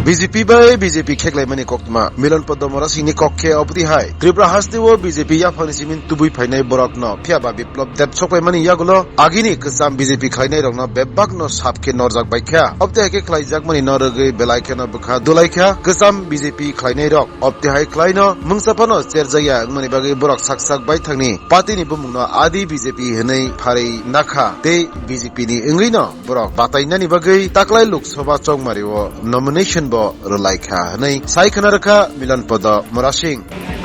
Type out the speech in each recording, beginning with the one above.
BJP by BJP খেকলাইমানি কক্তমা মিলন পদ্মরা সিনি কক্ষে অবদিহাই Tripura হাস্তিও BJP ইয়াফানি Simin তুবুই ফাইনাই বরকনো ফিয়াবা Biplab Deb সকলাইমানি ইয়াগুলো আগিনি কসাম BJP খাইনাই রংনো বেবাকনো সাবকে নরজাক বাইখ্যা অবতেহাকে খ্লাইজাকমানি নরগै बेलाइखेनो बुखा दुलाइख्या कसाम BJP खाइनाय रक अबतेहाय ख्लाइनो मुंसाफानो चेरजाया मनि बागै बरक साकसाक बाय थांनि पार्टीनि बुमुंनो आदि बिजेपि हनै फारै नाखा ते बिजेपि नि इंगैनो बरक बातायनानि बागै ताक्लाय लोकसभा चौमारिओ नमिनेशन ब रलाइखा हनै साइखनारखा मिलन पद मरासिं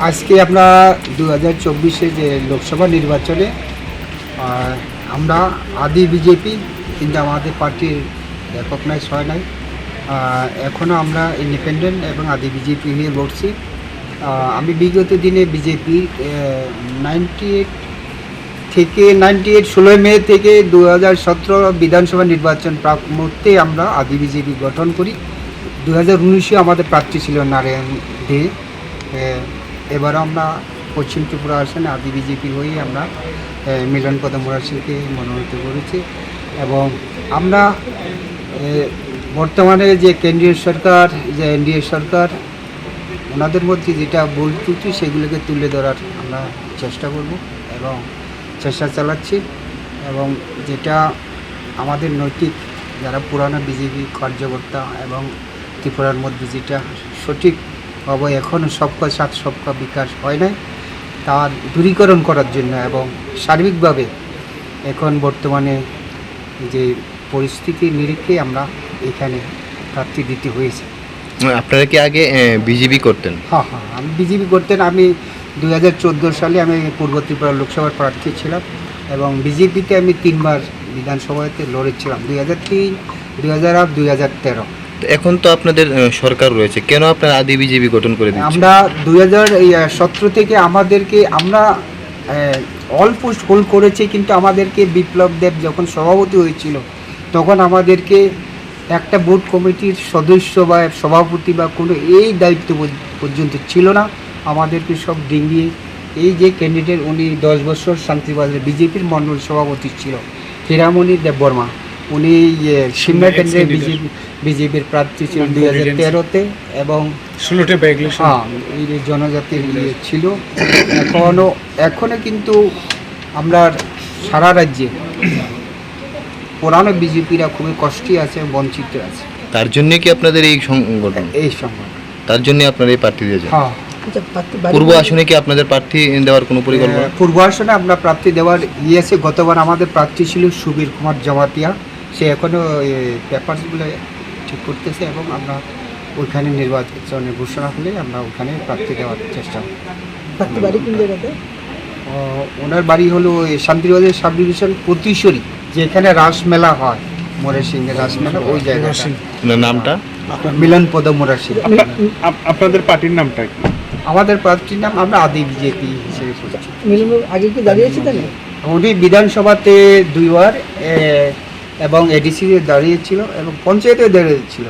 আজকে আমরা 2024 যে লোকসভা নির্বাচনে আমরা আদি বিজেপি কিন্তু আমাদের পার্টির রেকগনাইজ হয় নাই এখনও আমরা ইন্ডিপেন্ডেন্ট এবং আদি বিজেপি নিয়ে লড়ছি আমি বিগত দিনে বিজেপি 16 মে থেকে 2017 বিধানসভা নির্বাচন প্রাক মুহূর্তে আমরা আদি বিজেপি গঠন করি 2019-এ আমাদের প্রার্থী ছিল নারায়ণ দে এবার আমরা পশ্চিম ত্রিপুরা আসনে আদি বিজেপি হয়ে আমরা মিলন পদ মোরাসিংকে মনোনীত করেছি এবং আমরা বর্তমানে যে কেন্দ্রীয় সরকার যে এনডিএ সরকার ওনাদের মধ্যে যেটা ভুল ত্রুটি সেগুলোকে তুলে ধরার আমরা চেষ্টা করব এবং চেষ্টা চালাচ্ছি এবং যেটা আমাদের নৈতিক যারা পুরানো বিজেপি কার্যকর্তা এবং ত্রিপুরার মধ্যে যেটা সঠিকভাবে এখনও সবকা সাথ সবকা বিকাশ হয় নাই তার দূরীকরণ করার জন্য এবং সার্বিকভাবে এখন বর্তমানে যে পরিস্থিতির নিরিখে আমরা এখানে প্রার্থী দিতে হয়েছে। আপনারা কি আগে বিজেপি করতেন? হ্যাঁ আমি বিজেপি করতেন। আমি 2014 সালে আমি পূর্ব ত্রিপুরা লোকসভার প্রার্থী ছিলাম এবং বিজেপিতে আমি 3 বার বিধানসভাতে লড়েছিলাম 2003, 2008, 2013। এখন তো আপনাদের সরকার রয়েছে, কেন আপনারা আদি বিজেপি গঠন করে দিচ্ছেন? আমরা 2017 থেকে আমাদেরকে আমরা অল পোস্ট হোল্ড করেছি কিন্তু আমাদেরকে বিপ্লব দেব যখন সভাপতি হয়েছিল তখন আমাদেরকে একটা বোর্ড কমিটির সদস্য বা সভাপতি বা কোনো এই দায়িত্ব পর্যন্ত ছিল না। আমাদেরকে সব ডিঙ্গিয়ে এই যে ক্যান্ডিডেট উনি 10 বছর শান্তিবাজার বিজেপির মণ্ডল সভাপতি ছিল হীরামণি দেববর্মা, উনি সিমলা কেন্দ্রে বিজেপির প্রার্থী ছিলেন 2013-তে এবং 16টা ব্যাগলেশন এই জনজাতির ছিল। এখনো কিন্তু আমরা সারা রাজ্যে পুরানো বিজেপিরা খুবই কষ্টে আছে, বঞ্চিত আছে। তার জন্য কি আপনাদের এই সংগঠন? তার জন্য আপনারা এই প্রার্থী দিয়েছেন? হ্যাঁ। পূর্ব আসনে কি আপনাদের প্রার্থী দেওয়ার কোনো পরিকল্পনা? পূর্ব আসনে আমরা প্রার্থী দেওয়ার আছে। গতবার আমাদের প্রার্থী ছিল সুবীর কুমার জমাতিয়া, সে এখনও পেপারসগুলো ঠিক করতেছে এবং আমরা ওইখানে নির্বাচনের ঘোষণা হলে আমরা ওখানে প্রার্থী দেওয়ার চেষ্টা করি। প্রার্থী বাড়ি কোন জায়গাতে? ওনার বাড়ি হলো শান্তিবাজার সাব ডিভিশন প্রতিশ্বরী, যেখানে রাসমেলা হয়, মোরেশিংয়ের রাসমেলা, ওই জায়গায়। নামটা? মিলন পদ মোরাসিং। আপনাদের পার্টির নামটা কি? আমাদের পার্টির নাম আমরা আদি বিজেপি হিসেবে পরিচিত। মিলন আগে কি দাঁড়িয়েছে তাহলে? উনি বিধানসভাতে 2 বার এবং এডিসিতে দাঁড়িয়েছিল এবং পঞ্চায়েতেও দাঁড়িয়েছিল।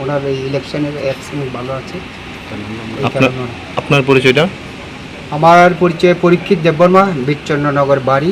ওনার এই ইলেকশনের এক্সপিরিয়েন্স ভালো আছে। আপনার পরিচয়টা? আমার পরিচয় পরীক্ষিত দেববর্মা, বিচ্ছন্ননগর বাড়ি।